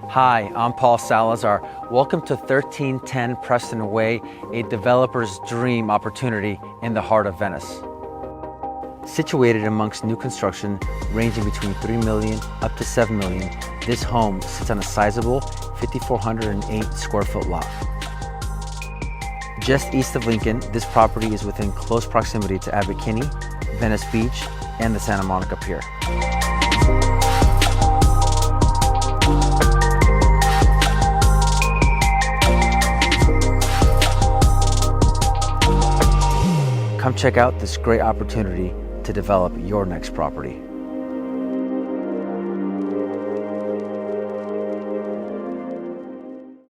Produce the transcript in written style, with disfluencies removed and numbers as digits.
Hi, I'm Paul Salazar. Welcome to 1310 Preston Way, a developer's dream opportunity in the heart of Venice. Situated amongst new construction ranging between $3 million up to $7 million, this home sits on a sizable 5,408 square foot lot. Just east of Lincoln, this property is within close proximity to Abbot Kinney, Venice Beach, and the Santa Monica Pier. Come check out this great opportunity to develop your next property.